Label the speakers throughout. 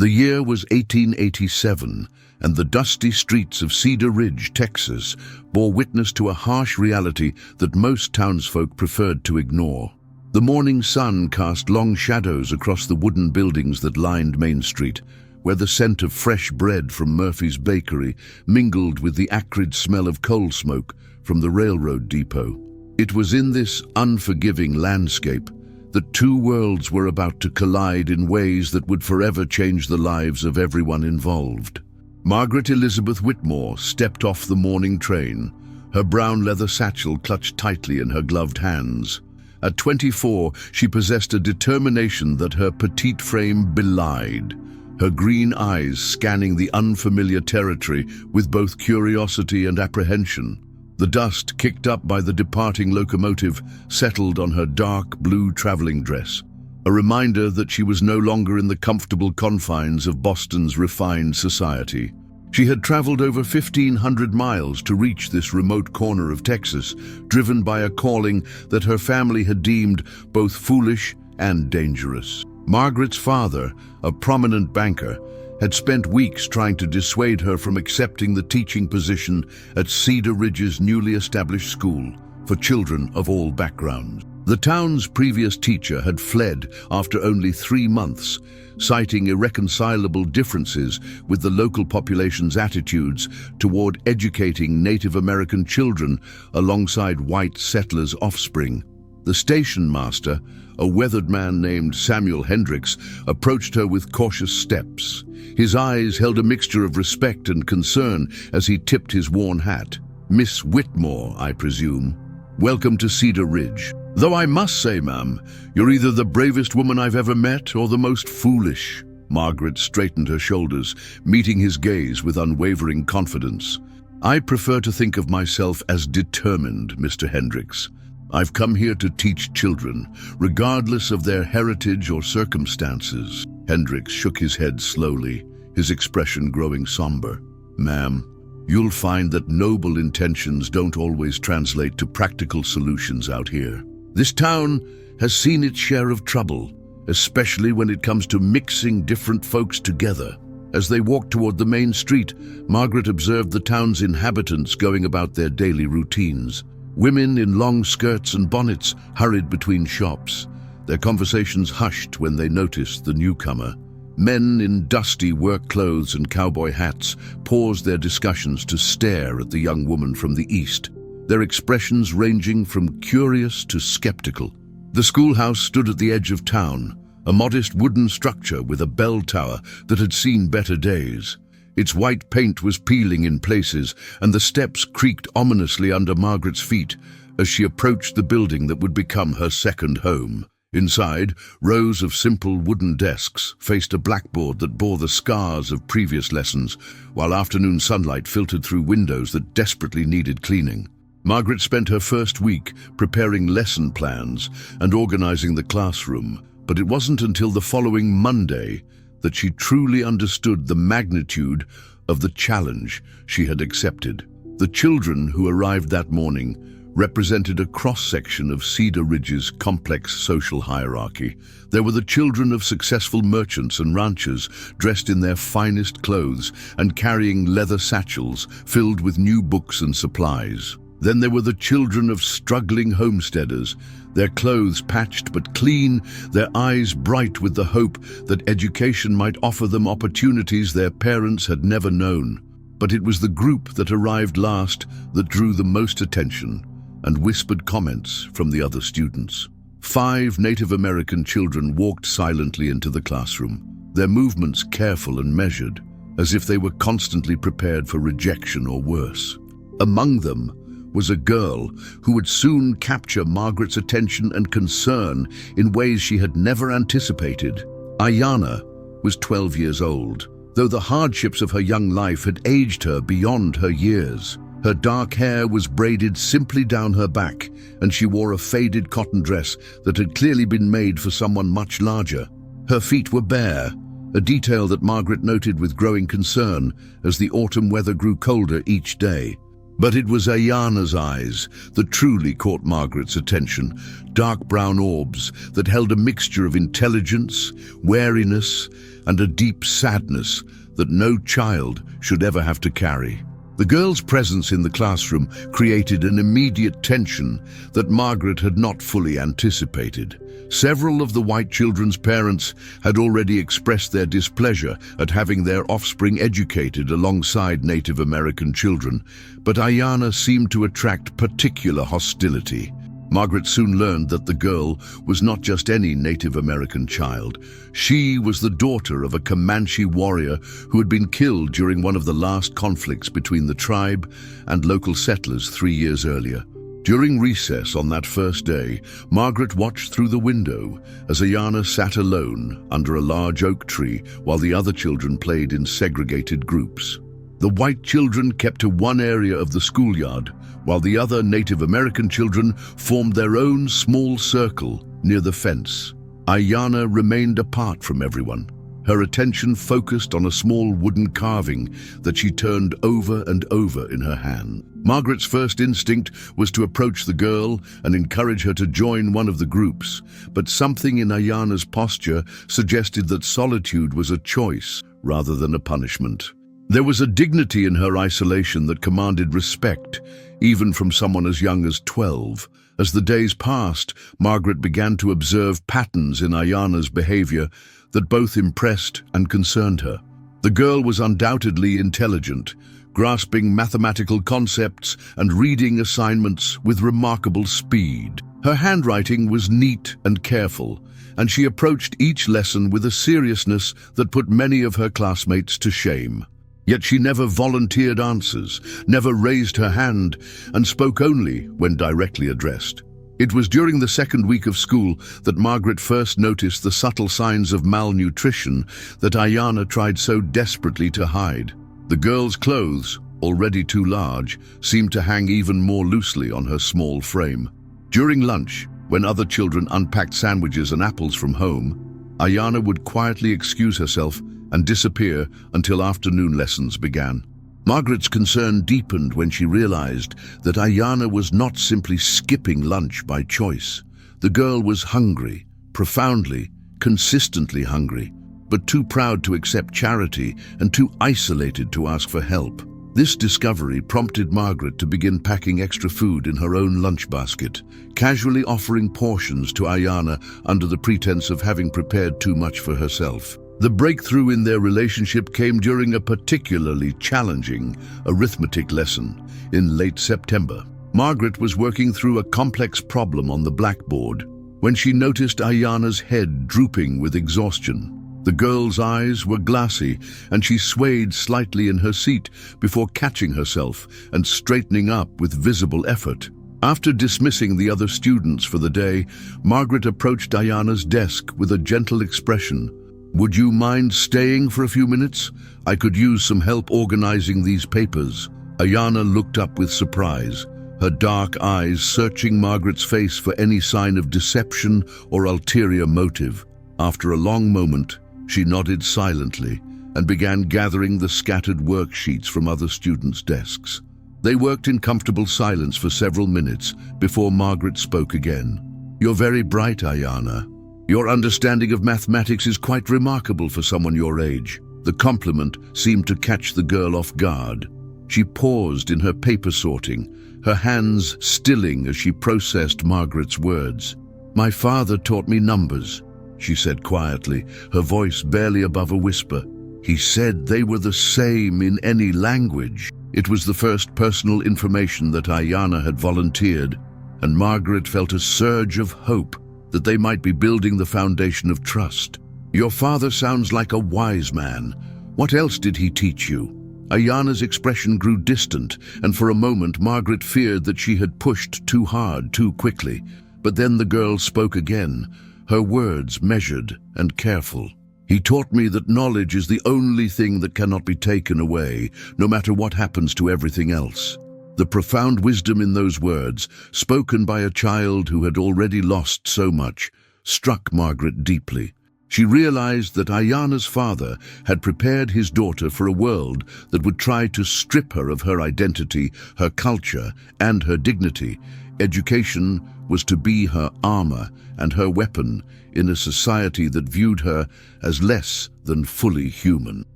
Speaker 1: The year was 1887, and the dusty streets of Cedar Ridge, Texas, bore witness to a harsh reality that most townsfolk preferred to ignore. The morning sun cast long shadows across the wooden buildings that lined Main Street, where the scent of fresh bread from Murphy's bakery mingled with the acrid smell of coal smoke from the railroad depot. It was in this unforgiving landscape that two worlds were about to collide in ways that would forever change the lives of everyone involved. Margaret Elizabeth Whitmore stepped off the morning train, her brown leather satchel clutched tightly in her gloved hands. At 24, she possessed a determination that her petite frame belied, her green eyes scanning the unfamiliar territory with both curiosity and apprehension. The dust kicked up by the departing locomotive settled on her dark blue traveling dress, a reminder that she was no longer in the comfortable confines of Boston's refined society. She had traveled over 1,500 miles to reach this remote corner of Texas, driven by a calling that her family had deemed both foolish and dangerous. Margaret's father, a prominent banker, had spent weeks trying to dissuade her from accepting the teaching position at Cedar Ridge's newly established school for children of all backgrounds. The town's previous teacher had fled after only 3 months, citing irreconcilable differences with the local population's attitudes toward educating Native American children alongside white settlers' offspring. The station master, a weathered man named Samuel Hendricks, approached her with cautious steps. His eyes held a mixture of respect and concern as he tipped his worn hat. "Miss Whitmore, I presume. Welcome to Cedar Ridge. Though I must say, ma'am, you're either the bravest woman I've ever met or the most foolish." Margaret straightened her shoulders, meeting his gaze with unwavering confidence. "I prefer to think of myself as determined, Mr. Hendricks. I've come here to teach children, regardless of their heritage or circumstances." Hendricks shook his head slowly, his expression growing somber. "Ma'am, you'll find that noble intentions don't always translate to practical solutions out here. This town has seen its share of trouble, especially when it comes to mixing different folks together." As they walked toward the main street, Margaret observed the town's inhabitants going about their daily routines. Women in long skirts and bonnets hurried between shops, their conversations hushed when they noticed the newcomer. Men in dusty work clothes and cowboy hats paused their discussions to stare at the young woman from the east, their expressions ranging from curious to skeptical. The schoolhouse stood at the edge of town, a modest wooden structure with a bell tower that had seen better days. Its white paint was peeling in places, and the steps creaked ominously under Margaret's feet as she approached the building that would become her second home. Inside, rows of simple wooden desks faced a blackboard that bore the scars of previous lessons, while afternoon sunlight filtered through windows that desperately needed cleaning. Margaret spent her first week preparing lesson plans and organizing the classroom, but it wasn't until the following Monday that she truly understood the magnitude of the challenge she had accepted. The children who arrived that morning represented a cross-section of Cedar Ridge's complex social hierarchy. There were the children of successful merchants and ranchers, dressed in their finest clothes and carrying leather satchels filled with new books and supplies. Then there were the children of struggling homesteaders, their clothes patched but clean, their eyes bright with the hope that education might offer them opportunities their parents had never known. But it was the group that arrived last that drew the most attention and whispered comments from the other students. 5 Native American children walked silently into the classroom, their movements careful and measured, as if they were constantly prepared for rejection or worse. Among them was a girl who would soon capture Margaret's attention and concern in ways she had never anticipated. Ayana was 12 years old, though the hardships of her young life had aged her beyond her years. Her dark hair was braided simply down her back, and she wore a faded cotton dress that had clearly been made for someone much larger. Her feet were bare, a detail that Margaret noted with growing concern as the autumn weather grew colder each day. But it was Ayana's eyes that truly caught Margaret's attention, dark brown orbs that held a mixture of intelligence, wariness, and a deep sadness that no child should ever have to carry. The girl's presence in the classroom created an immediate tension that Margaret had not fully anticipated. Several of the white children's parents had already expressed their displeasure at having their offspring educated alongside Native American children, but Ayana seemed to attract particular hostility. Margaret soon learned that the girl was not just any Native American child. She was the daughter of a Comanche warrior who had been killed during one of the last conflicts between the tribe and local settlers 3 years earlier. During recess on that first day, Margaret watched through the window as Ayana sat alone under a large oak tree while the other children played in segregated groups. The white children kept to one area of the schoolyard, while the other Native American children formed their own small circle near the fence. Ayana remained apart from everyone, her attention focused on a small wooden carving that she turned over and over in her hand. Margaret's first instinct was to approach the girl and encourage her to join one of the groups, but something in Ayana's posture suggested that solitude was a choice rather than a punishment. There was a dignity in her isolation that commanded respect, even from someone as young as 12. As the days passed, Margaret began to observe patterns in Ayana's behavior that both impressed and concerned her. The girl was undoubtedly intelligent, grasping mathematical concepts and reading assignments with remarkable speed. Her handwriting was neat and careful, and she approached each lesson with a seriousness that put many of her classmates to shame. Yet she never volunteered answers, never raised her hand, and spoke only when directly addressed. It was during the second week of school that Margaret first noticed the subtle signs of malnutrition that Ayana tried so desperately to hide. The girl's clothes, already too large, seemed to hang even more loosely on her small frame. During lunch, when other children unpacked sandwiches and apples from home, Ayana would quietly excuse herself and disappear until afternoon lessons began. Margaret's concern deepened when she realized that Ayana was not simply skipping lunch by choice. The girl was hungry, profoundly, consistently hungry, but too proud to accept charity and too isolated to ask for help. This discovery prompted Margaret to begin packing extra food in her own lunch basket, casually offering portions to Ayana under the pretense of having prepared too much for herself. The breakthrough in their relationship came during a particularly challenging arithmetic lesson in late September. Margaret was working through a complex problem on the blackboard when she noticed Ayana's head drooping with exhaustion. The girl's eyes were glassy, and she swayed slightly in her seat before catching herself and straightening up with visible effort. After dismissing the other students for the day, Margaret approached Ayana's desk with a gentle expression. "Would you mind staying for a few minutes? I could use some help organizing these papers." Ayana looked up with surprise, her dark eyes searching Margaret's face for any sign of deception or ulterior motive. After a long moment, she nodded silently and began gathering the scattered worksheets from other students' desks. They worked in comfortable silence for several minutes before Margaret spoke again. "You're very bright, Ayana. Your understanding of mathematics is quite remarkable for someone your age." The compliment seemed to catch the girl off guard. She paused in her paper sorting, her hands stilling as she processed Margaret's words. "My father taught me numbers," she said quietly, her voice barely above a whisper. "He said they were the same in any language." It was the first personal information that Ayana had volunteered, and Margaret felt a surge of hope that they might be building the foundation of trust. "Your father sounds like a wise man. What else did he teach you?" Ayana's expression grew distant, and for a moment Margaret feared that she had pushed too hard, too quickly. But then the girl spoke again, her words measured and careful. "He taught me that knowledge is the only thing that cannot be taken away, no matter what happens to everything else." The profound wisdom in those words, spoken by a child who had already lost so much, struck Margaret deeply. She realized that Ayana's father had prepared his daughter for a world that would try to strip her of her identity, her culture, and her dignity. Education was to be her armor and her weapon in a society that viewed her as less than fully human.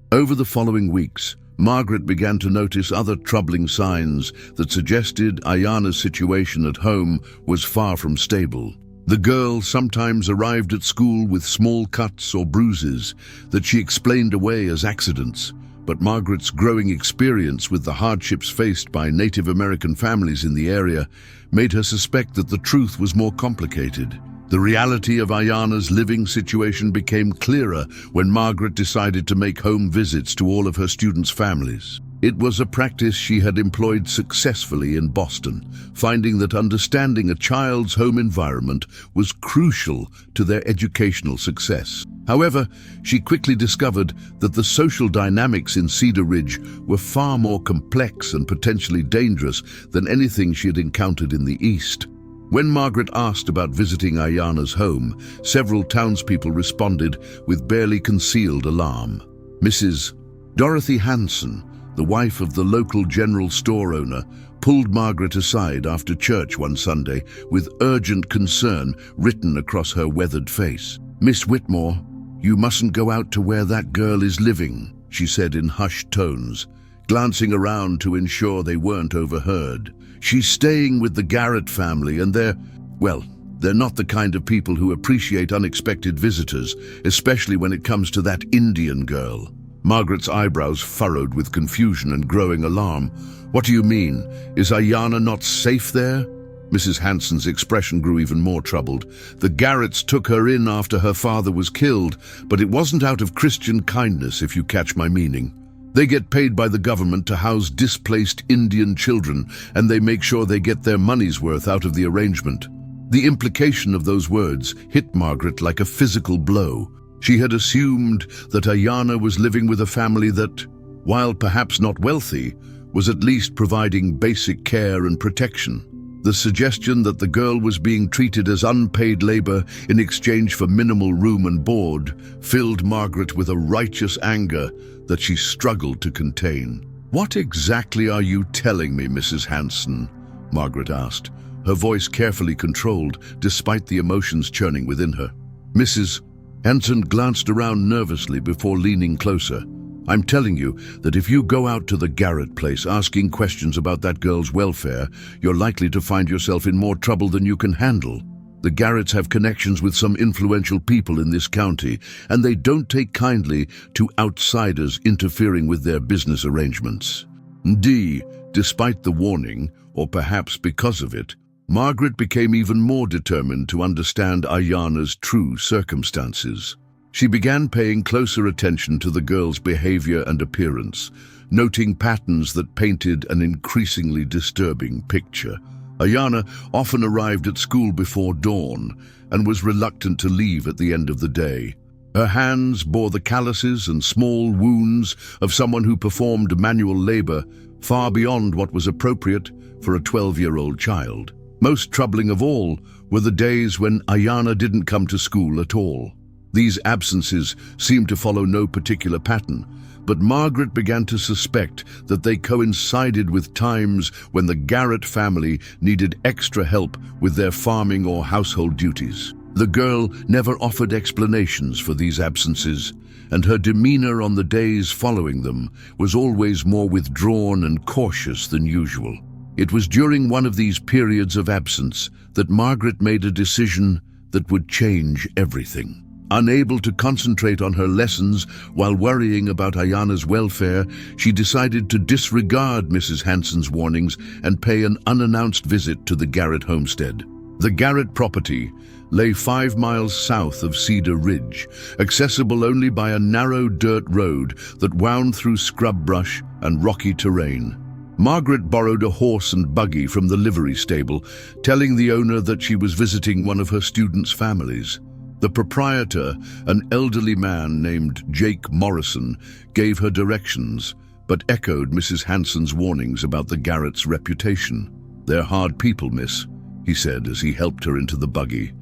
Speaker 1: Over the following weeks, Margaret began to notice other troubling signs that suggested Ayana's situation at home was far from stable. The girl sometimes arrived at school with small cuts or bruises that she explained away as accidents, but Margaret's growing experience with the hardships faced by Native American families in the area made her suspect that the truth was more complicated. The reality of Ayana's living situation became clearer when Margaret decided to make home visits to all of her students' families. It was a practice she had employed successfully in Boston, finding that understanding a child's home environment was crucial to their educational success. However, she quickly discovered that the social dynamics in Cedar Ridge were far more complex and potentially dangerous than anything she had encountered in the East. When Margaret asked about visiting Ayana's home, several townspeople responded with barely concealed alarm. Mrs. Dorothy Hanson, the wife of the local general store owner, pulled Margaret aside after church one Sunday with urgent concern written across her weathered face. "Miss Whitmore, you mustn't go out to where that girl is living," she said in hushed tones, glancing around to ensure they weren't overheard. "She's staying with the Garrett family and they're not the kind of people who appreciate unexpected visitors, especially when it comes to that Indian girl." Margaret's eyebrows furrowed with confusion and growing alarm. "What do you mean? Is Ayana not safe there?" Mrs. Hanson's expression grew even more troubled. "The Garretts took her in after her father was killed, but it wasn't out of Christian kindness, if you catch my meaning. They get paid by the government to house displaced Indian children, and they make sure they get their money's worth out of the arrangement." The implication of those words hit Margaret like a physical blow. She had assumed that Ayana was living with a family that, while perhaps not wealthy, was at least providing basic care and protection. The suggestion that the girl was being treated as unpaid labor in exchange for minimal room and board filled Margaret with a righteous anger that she struggled to contain. "What exactly are you telling me, Mrs. Hanson?" Margaret asked, her voice carefully controlled despite the emotions churning within her. Mrs. Hanson glanced around nervously before leaning closer. "I'm telling you that if you go out to the Garrett place asking questions about that girl's welfare, you're likely to find yourself in more trouble than you can handle. The Garretts have connections with some influential people in this county, and they don't take kindly to outsiders interfering with their business arrangements." Despite the warning, or perhaps because of it, Margaret became even more determined to understand Ayana's true circumstances. She began paying closer attention to the girl's behavior and appearance, noting patterns that painted an increasingly disturbing picture. Ayana often arrived at school before dawn and was reluctant to leave at the end of the day. Her hands bore the calluses and small wounds of someone who performed manual labor far beyond what was appropriate for a 12-year-old child. Most troubling of all were the days when Ayana didn't come to school at all. These absences seemed to follow no particular pattern, but Margaret began to suspect that they coincided with times when the Garrett family needed extra help with their farming or household duties. The girl never offered explanations for these absences, and her demeanor on the days following them was always more withdrawn and cautious than usual. It was during one of these periods of absence that Margaret made a decision that would change everything. Unable to concentrate on her lessons while worrying about Ayana's welfare, she decided to disregard Mrs. Hanson's warnings and pay an unannounced visit to the Garrett homestead. The Garrett property lay 5 miles south of Cedar Ridge, accessible only by a narrow dirt road that wound through scrub brush and rocky terrain. Margaret borrowed a horse and buggy from the livery stable, telling the owner that she was visiting one of her students' families. The proprietor, an elderly man named Jake Morrison, gave her directions, but echoed Mrs. Hanson's warnings about the Garrett's reputation. "They're hard people, miss," he said as he helped her into the buggy.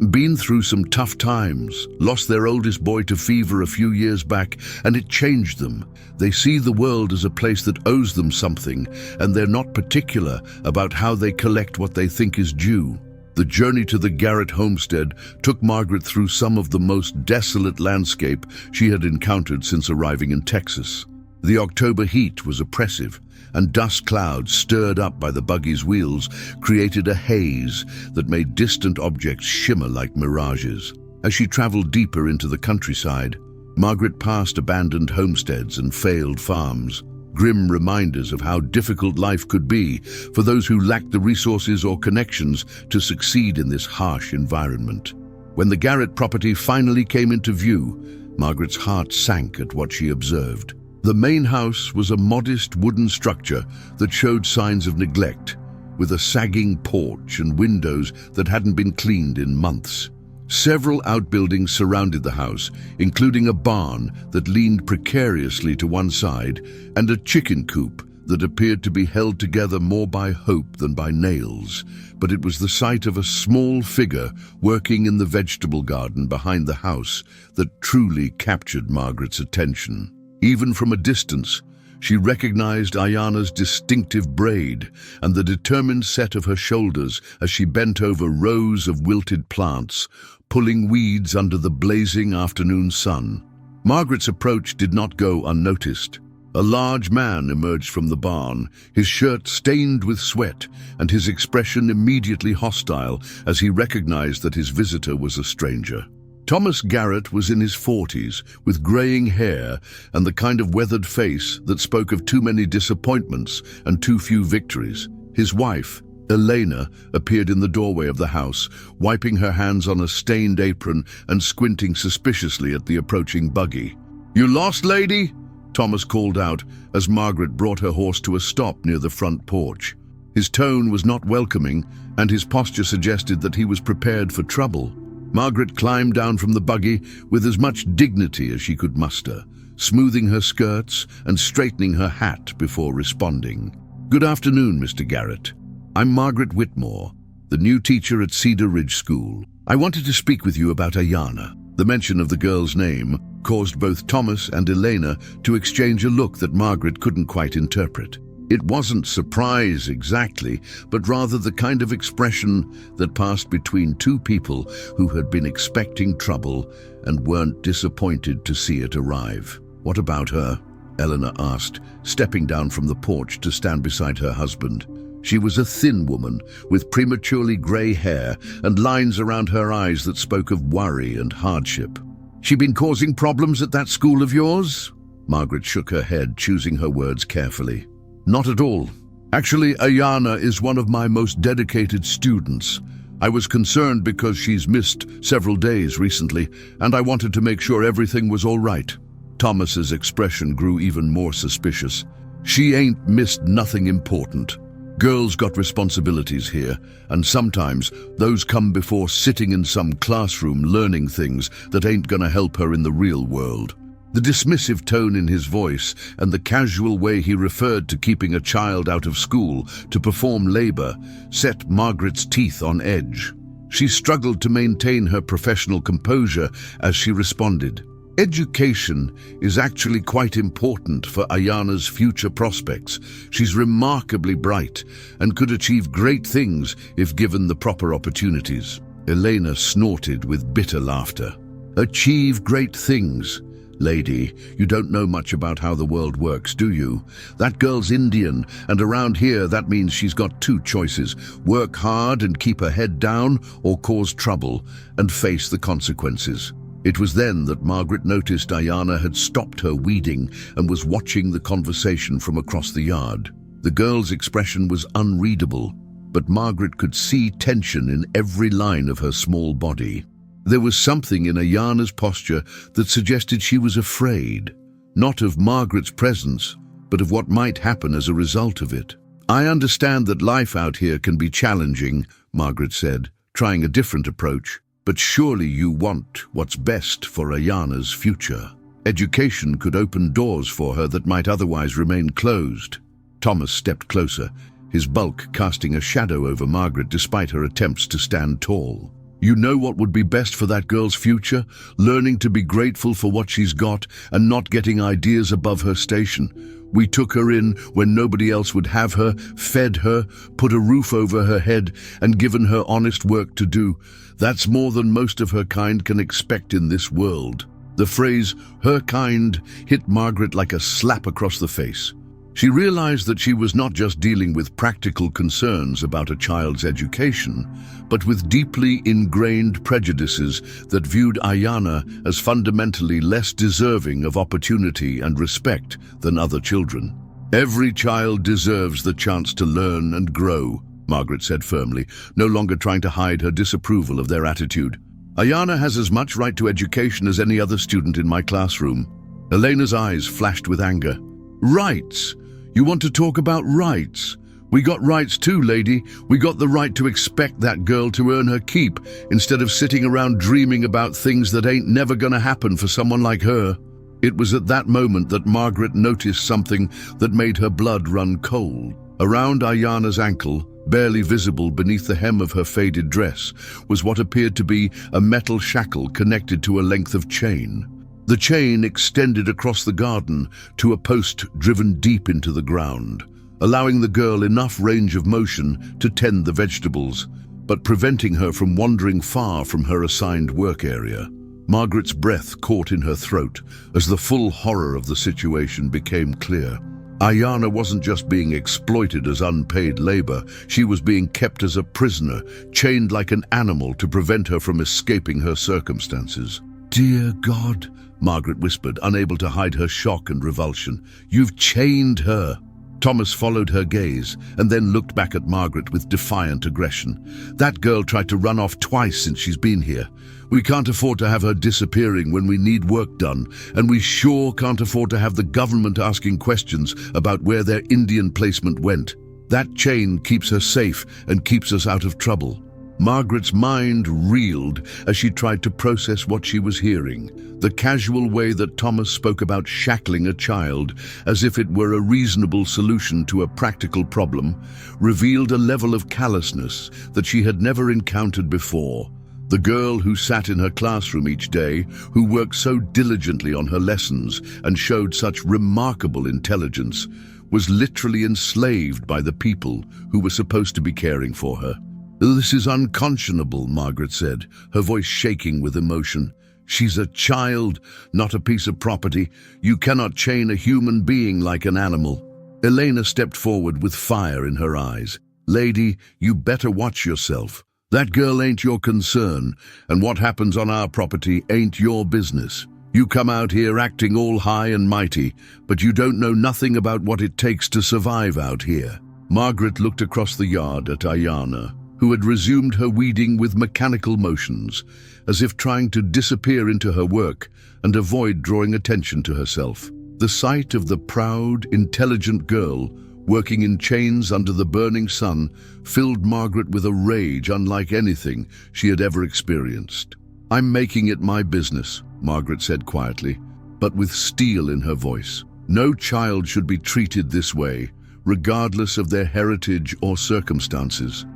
Speaker 1: been through some tough times, lost their oldest boy to fever a few years back, and it changed them. They see the world as a place that owes them something, and they're not particular about how they collect what they think is due. The journey to the Garrett homestead took Margaret through some of the most desolate landscape she had encountered since arriving in Texas. The October heat was oppressive, and dust clouds stirred up by the buggy's wheels created a haze that made distant objects shimmer like mirages. As she traveled deeper into the countryside, Margaret passed abandoned homesteads and failed farms, grim reminders of how difficult life could be for those who lacked the resources or connections to succeed in this harsh environment. When the Garrett property finally came into view, Margaret's heart sank at what she observed. The main house was a modest wooden structure that showed signs of neglect, with a sagging porch and windows that hadn't been cleaned in months. Several outbuildings surrounded the house, including a barn that leaned precariously to one side and a chicken coop that appeared to be held together more by hope than by nails. But it was the sight of a small figure working in the vegetable garden behind the house that truly captured Margaret's attention. Even from a distance, she recognized Ayana's distinctive braid and the determined set of her shoulders as she bent over rows of wilted plants, pulling weeds under the blazing afternoon sun. Margaret's approach did not go unnoticed. A large man emerged from the barn, his shirt stained with sweat and his expression immediately hostile as he recognized that his visitor was a stranger. Thomas Garrett was in his 40s, with graying hair and the kind of weathered face that spoke of too many disappointments and too few victories. His wife, Elena, appeared in the doorway of the house, wiping her hands on a stained apron and squinting suspiciously at the approaching buggy. "You lost, lady?" Thomas called out as Margaret brought her horse to a stop near the front porch. His tone was not welcoming, and his posture suggested that he was prepared for trouble. Margaret climbed down from the buggy with as much dignity as she could muster, smoothing her skirts and straightening her hat before responding. "Good afternoon, Mr. Garrett. I'm Margaret Whitmore, the new teacher at Cedar Ridge School. I wanted to speak with you about Ayana." The mention of the girl's name caused both Thomas and Elena to exchange a look that Margaret couldn't quite interpret. It wasn't surprise exactly, but rather the kind of expression that passed between two people who had been expecting trouble and weren't disappointed to see it arrive. "What about her?" Eleanor asked, stepping down from the porch to stand beside her husband. She was a thin woman with prematurely grey hair and lines around her eyes that spoke of worry and hardship. "She been causing problems at that school of yours?" Margaret shook her head, choosing her words carefully. "Not at all. Actually, Ayana is one of my most dedicated students. I was concerned because she's missed several days recently, and I wanted to make sure everything was all right." Thomas's expression grew even more suspicious. "She ain't missed nothing important. Girls got responsibilities here, and sometimes those come before sitting in some classroom learning things that ain't gonna help her in the real world." The dismissive tone in his voice and the casual way he referred to keeping a child out of school to perform labor set Margaret's teeth on edge. She struggled to maintain her professional composure as she responded. "Education is actually quite important for Ayana's future prospects. She's remarkably bright and could achieve great things if given the proper opportunities." Elena snorted with bitter laughter. "Achieve great things? Lady, you don't know much about how the world works, do you? That girl's Indian, and around here that means she's got two choices: work hard and keep her head down, or cause trouble and face the consequences." It was then that Margaret noticed Ayana had stopped her weeding and was watching the conversation from across the yard. The girl's expression was unreadable, but Margaret could see tension in every line of her small body. There was something in Ayana's posture that suggested she was afraid, not of Margaret's presence, but of what might happen as a result of it. "I understand that life out here can be challenging," Margaret said, trying a different approach, "but surely you want what's best for Ayana's future. Education could open doors for her that might otherwise remain closed." Thomas stepped closer, his bulk casting a shadow over Margaret despite her attempts to stand tall. You know what would be best for that girl's future? Learning to be grateful for what she's got and not getting ideas above her station. We took her in when nobody else would have her, fed her, put a roof over her head, and given her honest work to do. That's more than most of her kind can expect in this world." The phrase, "her kind," hit Margaret like a slap across the face. She realized that she was not just dealing with practical concerns about a child's education, but with deeply ingrained prejudices that viewed Ayana as fundamentally less deserving of opportunity and respect than other children. "Every child deserves the chance to learn and grow," Margaret said firmly, no longer trying to hide her disapproval of their attitude. "Ayana has as much right to education as any other student in my classroom." Elena's eyes flashed with anger. "Rights? You want to talk about rights? We got rights too, lady. We got the right to expect that girl to earn her keep, instead of sitting around dreaming about things that ain't never gonna happen for someone like her." It was at that moment that Margaret noticed something that made her blood run cold. Around Ayana's ankle, barely visible beneath the hem of her faded dress, was what appeared to be a metal shackle connected to a length of chain. The chain extended across the garden to a post driven deep into the ground, allowing the girl enough range of motion to tend the vegetables, but preventing her from wandering far from her assigned work area. Margaret's breath caught in her throat as the full horror of the situation became clear. Ayana wasn't just being exploited as unpaid labor, she was being kept as a prisoner, chained like an animal to prevent her from escaping her circumstances. "Dear God," Margaret whispered, unable to hide her shock and revulsion. "You've chained her." Thomas followed her gaze and then looked back at Margaret with defiant aggression. "That girl tried to run off twice since she's been here. We can't afford to have her disappearing when we need work done, and we sure can't afford to have the government asking questions about where their Indian placement went. That chain keeps her safe and keeps us out of trouble." Margaret's mind reeled as she tried to process what she was hearing. The casual way that Thomas spoke about shackling a child, as if it were a reasonable solution to a practical problem, revealed a level of callousness that she had never encountered before. The girl who sat in her classroom each day, who worked so diligently on her lessons and showed such remarkable intelligence, was literally enslaved by the people who were supposed to be caring for her. "This is unconscionable," Margaret said, her voice shaking with emotion. "She's a child, not a piece of property. You cannot chain a human being like an animal." Elena stepped forward with fire in her eyes. "Lady, you better watch yourself. That girl ain't your concern, and what happens on our property ain't your business. You come out here acting all high and mighty, but you don't know nothing about what it takes to survive out here." Margaret looked across the yard at Ayana, who had resumed her weeding with mechanical motions, as if trying to disappear into her work and avoid drawing attention to herself. The sight of the proud, intelligent girl working in chains under the burning sun filled Margaret with a rage unlike anything she had ever experienced. "I'm making it my business," Margaret said quietly, but with steel in her voice. "No child should be treated this way, regardless of their heritage or circumstances."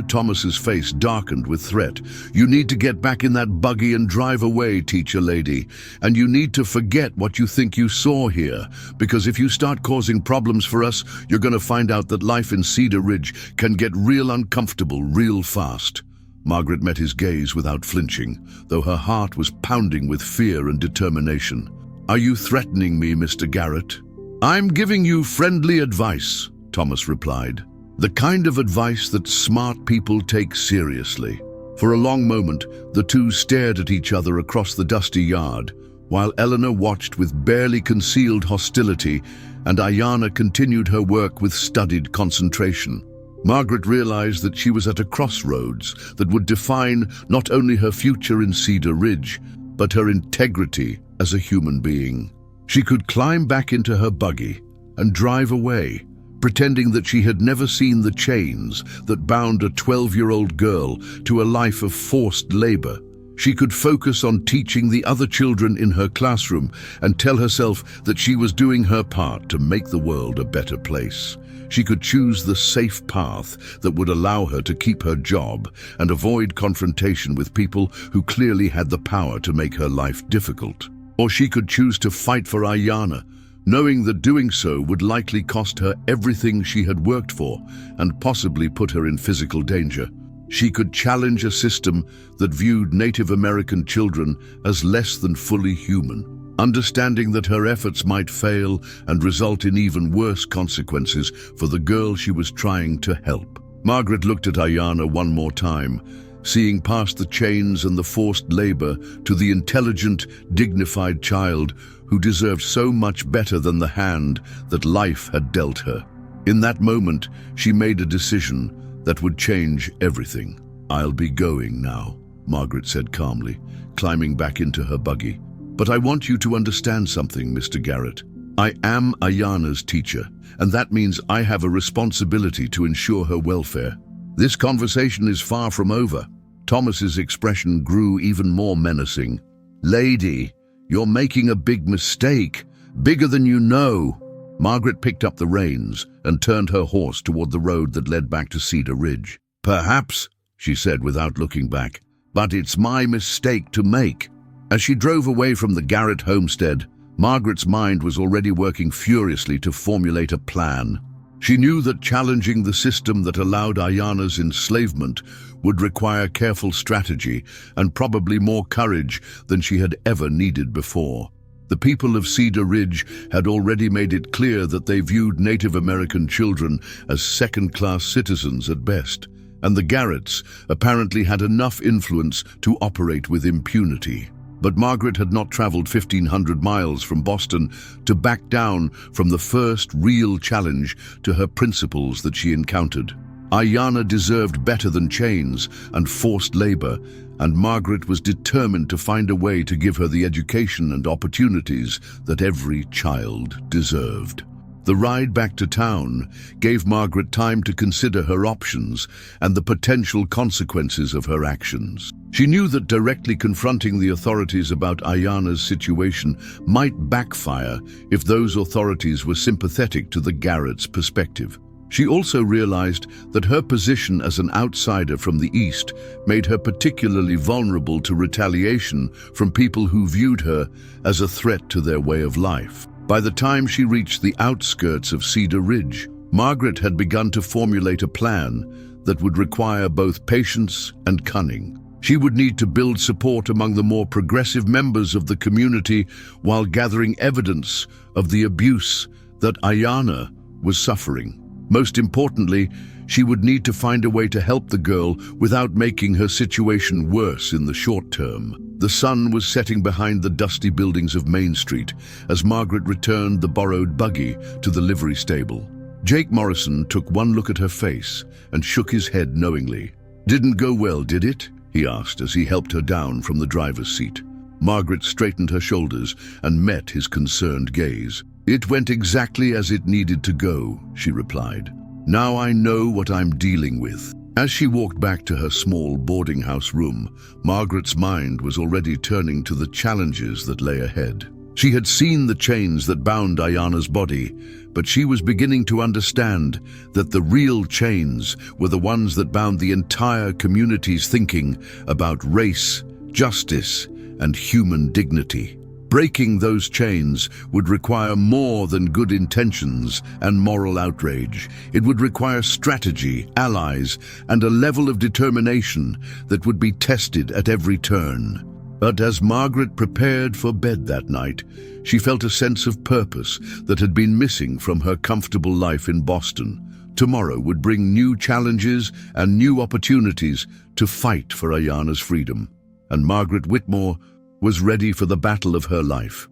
Speaker 1: Thomas's face darkened with threat. "You need to get back in that buggy and drive away, teacher lady. And you need to forget what you think you saw here, because if you start causing problems for us, you're going to find out that life in Cedar Ridge can get real uncomfortable real fast." Margaret met his gaze without flinching, though her heart was pounding with fear and determination. "Are you threatening me, Mr. Garrett?" "I'm giving you friendly advice," Thomas replied. "The kind of advice that smart people take seriously." For a long moment, the two stared at each other across the dusty yard, while Eleanor watched with barely concealed hostility and Ayana continued her work with studied concentration. Margaret realized that she was at a crossroads that would define not only her future in Cedar Ridge, but her integrity as a human being. She could climb back into her buggy and drive away, pretending that she had never seen the chains that bound a 12-year-old girl to a life of forced labor. She could focus on teaching the other children in her classroom and tell herself that she was doing her part to make the world a better place. She could choose the safe path that would allow her to keep her job and avoid confrontation with people who clearly had the power to make her life difficult. Or she could choose to fight for Ayanna, knowing that doing so would likely cost her everything she had worked for and possibly put her in physical danger. She could challenge a system that viewed Native American children as less than fully human, understanding that her efforts might fail and result in even worse consequences for the girl she was trying to help. Margaret looked at Ayanna one more time, seeing past the chains and the forced labor to the intelligent, dignified child who deserved so much better than the hand that life had dealt her. In that moment, she made a decision that would change everything. "I'll be going now," Margaret said calmly, climbing back into her buggy. "But I want you to understand something, Mr. Garrett. I am Ayanna's teacher, and that means I have a responsibility to ensure her welfare. This conversation is far from over." Thomas's expression grew even more menacing. "Lady, you're making a big mistake, bigger than you know." Margaret picked up the reins and turned her horse toward the road that led back to Cedar Ridge. "Perhaps," she said without looking back, "but it's my mistake to make." As she drove away from the Garrett homestead, Margaret's mind was already working furiously to formulate a plan. She knew that challenging the system that allowed Ayanna's enslavement would require careful strategy and probably more courage than she had ever needed before. The people of Cedar Ridge had already made it clear that they viewed Native American children as second-class citizens at best, and the Garretts apparently had enough influence to operate with impunity. But Margaret had not traveled 1,500 miles from Boston to back down from the first real challenge to her principles that she encountered. Ayanna deserved better than chains and forced labor, and Margaret was determined to find a way to give her the education and opportunities that every child deserved. The ride back to town gave Margaret time to consider her options and the potential consequences of her actions. She knew that directly confronting the authorities about Ayanna's situation might backfire if those authorities were sympathetic to the Garrett's perspective. She also realized that her position as an outsider from the East made her particularly vulnerable to retaliation from people who viewed her as a threat to their way of life. By the time she reached the outskirts of Cedar Ridge, Margaret had begun to formulate a plan that would require both patience and cunning. She would need to build support among the more progressive members of the community while gathering evidence of the abuse that Ayanna was suffering. Most importantly, she would need to find a way to help the girl without making her situation worse in the short term. The sun was setting behind the dusty buildings of Main Street as Margaret returned the borrowed buggy to the livery stable. Jake Morrison took one look at her face and shook his head knowingly. "Didn't go well, did it?" he asked as he helped her down from the driver's seat. Margaret straightened her shoulders and met his concerned gaze. "It went exactly as it needed to go," she replied. "Now I know what I'm dealing with." As she walked back to her small boarding house room, Margaret's mind was already turning to the challenges that lay ahead. She had seen the chains that bound Ayanna's body, but she was beginning to understand that the real chains were the ones that bound the entire community's thinking about race, justice, and human dignity. Breaking those chains would require more than good intentions and moral outrage. It would require strategy, allies, and a level of determination that would be tested at every turn. But as Margaret prepared for bed that night, she felt a sense of purpose that had been missing from her comfortable life in Boston. Tomorrow would bring new challenges and new opportunities to fight for Ayanna's freedom. And Margaret Whitmore was ready for the battle of her life.